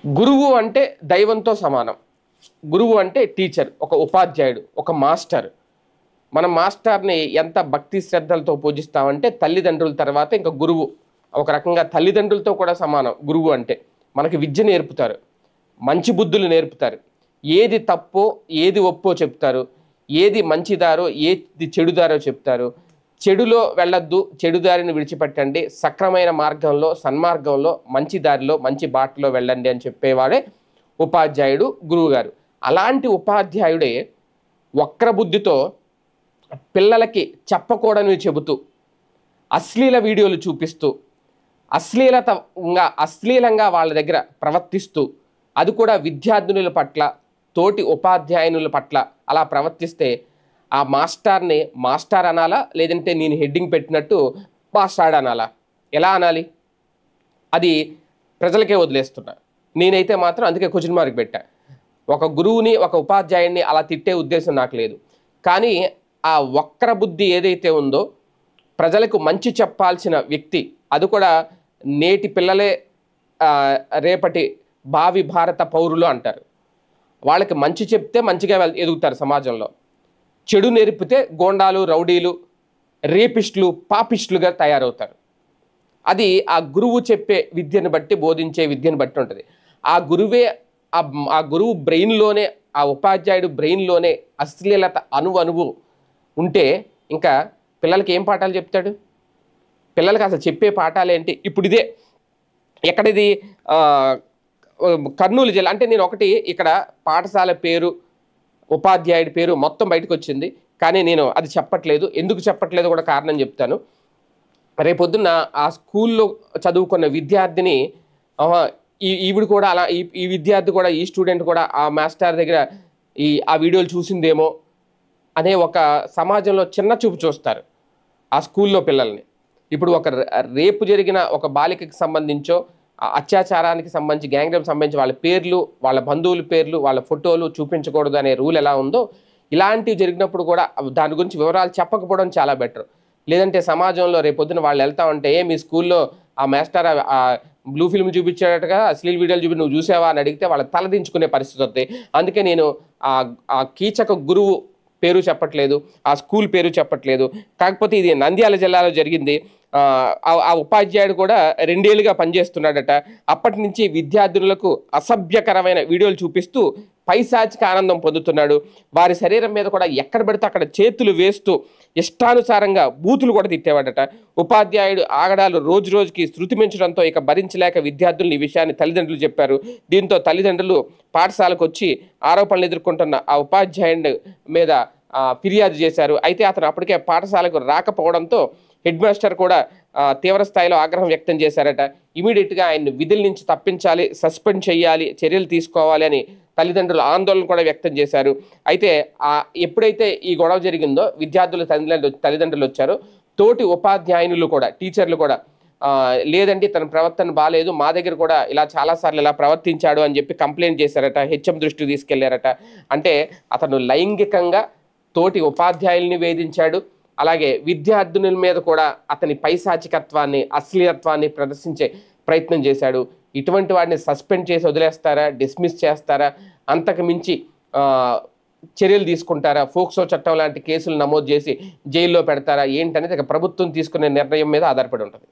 గురువు అంటే దైవంతో సమానం. గురువు అంటే టీచర్, ఒక ఉపాధ్యాయుడు, ఒక మాస్టర్. మనం మాస్టర్ని ఎంత భక్తి శ్రద్ధలతో పూజిస్తామంటే తల్లిదండ్రుల తర్వాత ఇంకా గురువు ఒక రకంగా తల్లిదండ్రులతో కూడా సమానం. గురువు అంటే మనకి విద్య నేర్పుతారు, మంచి బుద్ధులు నేర్పుతారు, ఏది తప్పో ఏది ఒప్పో చెప్తారు, ఏది మంచిదారో ఏది చెడుదారో చెప్తారు. చెడులో వెళ్ళొద్దు, చెడు దారిని విడిచిపెట్టండి, సక్రమైన మార్గంలో సన్మార్గంలో మంచి దారిలో మంచి బాటలో వెళ్ళండి అని చెప్పేవాడే ఉపాధ్యాయుడు, గురువుగారు. అలాంటి ఉపాధ్యాయుడే వక్రబుద్ధితో పిల్లలకి చెప్పకూడనివి చెబుతూ అశ్లీల వీడియోలు చూపిస్తూ అశ్లీలంగా వాళ్ళ దగ్గర ప్రవర్తిస్తూ, అది కూడా విద్యార్థినుల పట్ల తోటి ఉపాధ్యాయునుల పట్ల అలా ప్రవర్తిస్తే ఆ మాస్టర్ని మాస్టర్ అనాలా, లేదంటే నేను హెడ్డింగ్ పెట్టినట్టు మాస్టర్ అనాలా? ఎలా అనాలి? అది ప్రజలకే వదిలేస్తున్నా. నేనైతే మాత్రం అందుకే క్వశ్చన్ మార్క్ పెట్టా. ఒక గురువుని ఒక ఉపాధ్యాయుడిని అలా తిట్టే ఉద్దేశం నాకు లేదు. కానీ ఆ వక్ర బుద్ధి ఏదైతే ఉందో, ప్రజలకు మంచి చెప్పాల్సిన వ్యక్తి, అది కూడా నేటి పిల్లలే రేపటి భావి భారత పౌరులు అంటారు. వాళ్ళకి మంచి చెప్తే మంచిగా ఎదుగుతారు సమాజంలో. చెడు నేర్పితే గోండాలు, రౌడీలు, రేపిస్టులు, పాపిస్టులుగా తయారవుతారు. అది ఆ గురువు చెప్పే విద్యను బట్టి, బోధించే విద్యను బట్టి ఉంటుంది. ఆ గురువే ఆ గురువు బ్రెయిన్లోనే, ఆ ఉపాధ్యాయుడు బ్రెయిన్లోనే అశ్లీలత అణువు ఉంటే ఇంకా పిల్లలకి ఏం పాఠాలు చెప్తాడు? పిల్లలకి అసలు చెప్పే పాఠాలు ఏంటి? ఇప్పుడు ఇదే ఎక్కడిది, కర్నూలు జిల్లా అంటే నేను ఒకటి ఇక్కడ పాఠశాల పేరు, ఉపాధ్యాయుడి పేరు మొత్తం బయటకు వచ్చింది. కానీ నేను అది చెప్పట్లేదు. ఎందుకు చెప్పట్లేదు కూడా కారణం చెప్తాను. రేపొద్దున్న ఆ స్కూల్లో చదువుకున్న విద్యార్థిని ఈవిడ కూడా అలా, ఈ విద్యార్థి కూడా, ఈ స్టూడెంట్ కూడా ఆ మాస్టర్ దగ్గర ఆ వీడియోలు చూసిందేమో అనే ఒక సమాజంలో చిన్న చూపు చూస్తారు ఆ స్కూల్లో పిల్లల్ని. ఇప్పుడు ఒక రేపు జరిగిన ఒక బాలికకి సంబంధించో, అత్యాచారానికి సంబంధించి, గ్యాంగ్ రేప్ సంబంధించి వాళ్ళ పేర్లు, వాళ్ళ బంధువుల పేర్లు, వాళ్ళ ఫోటోలు చూపించకూడదు అనే రూల్ ఎలా ఉందో, ఇలాంటివి జరిగినప్పుడు కూడా దాని గురించి వివరాలు చెప్పకపోవడం చాలా బెటర్. లేదంటే సమాజంలో రేపొద్దున వాళ్ళు వెళ్తా ఉంటే, మీ స్కూల్లో ఆ మాస్టర్ బ్లూ ఫిల్మ్ చూపించేటట్టుగా అశ్లీల్ వీడియోలు చూపి నువ్వు చూసావా అని అడిగితే వాళ్ళ తలదించుకునే పరిస్థితి వస్తుంది. అందుకే నేను ఆ కీచక గురువు పేరు చెప్పట్లేదు, ఆ స్కూల్ పేరు చెప్పట్లేదు. కాకపోతే ఇది నంద్యాల జిల్లాలో జరిగింది. ఆ ఉపాధ్యాయుడు కూడా 2 ఏళ్ళుగా పనిచేస్తున్నాడట. అప్పటి నుంచి విద్యార్థులకు అసభ్యకరమైన వీడియోలు చూపిస్తూ పైశాచిక ఆనందం పొందుతున్నాడు. వారి శరీరం మీద కూడా ఎక్కడ పడితే అక్కడ చేతులు వేస్తూ ఇష్టానుసారంగా బూతులు కూడా తిట్టేవాడట. ఉపాధ్యాయుడు ఆగడాలు రోజు రోజుకి శృతి మించడంతో ఇక భరించలేక విద్యార్థులు ఈ విషయాన్ని తల్లిదండ్రులు చెప్పారు. దీంతో తల్లిదండ్రులు పాఠశాలకు వచ్చి ఆరోపణలు ఎదుర్కొంటున్న ఆ ఉపాధ్యాయుడి మీద ఫిర్యాదు చేశారు. అయితే అతను అప్పటికే పాఠశాలకు రాకపోవడంతో హెడ్ మాస్టర్ కూడా తీవ్ర స్థాయిలో ఆగ్రహం వ్యక్తం చేశారట. ఇమీడియట్గా ఆయన్ని విధుల నుంచి తప్పించాలి, సస్పెండ్ చేయాలి, చర్యలు తీసుకోవాలి అని తల్లిదండ్రులు ఆందోళన కూడా వ్యక్తం చేశారు. అయితే ఎప్పుడైతే ఈ గొడవ జరిగిందో విద్యార్థుల తల్లిదండ్రులు వచ్చారో, తోటి ఉపాధ్యాయునులు కూడా, టీచర్లు కూడా లేదండి తన ప్రవర్తన బాగాలేదు, మా దగ్గర కూడా ఇలా చాలాసార్లు ఇలా ప్రవర్తించాడు అని చెప్పి కంప్లైంట్ చేశారట. హెచ్ఎం దృష్టికి తీసుకెళ్లారట. అంటే అతను లైంగికంగా తోటి ఉపాధ్యాయుల్ని వేధించాడు. అలాగే విద్యార్థినుల మీద కూడా అతని పైశాచికత్వాన్ని, అశ్లీలత్వాన్ని ప్రదర్శించే ప్రయత్నం చేశాడు. ఇటువంటి వాడిని సస్పెండ్ చేసి వదిలేస్తారా, డిస్మిస్ చేస్తారా, అంతకు మించి చర్యలు తీసుకుంటారా, ఫోక్సో చట్టం లాంటి కేసులు నమోదు చేసి జైల్లో పెడతారా ఏంటనేది ప్రభుత్వం తీసుకునే నిర్ణయం మీద ఆధారపడి ఉంటుంది.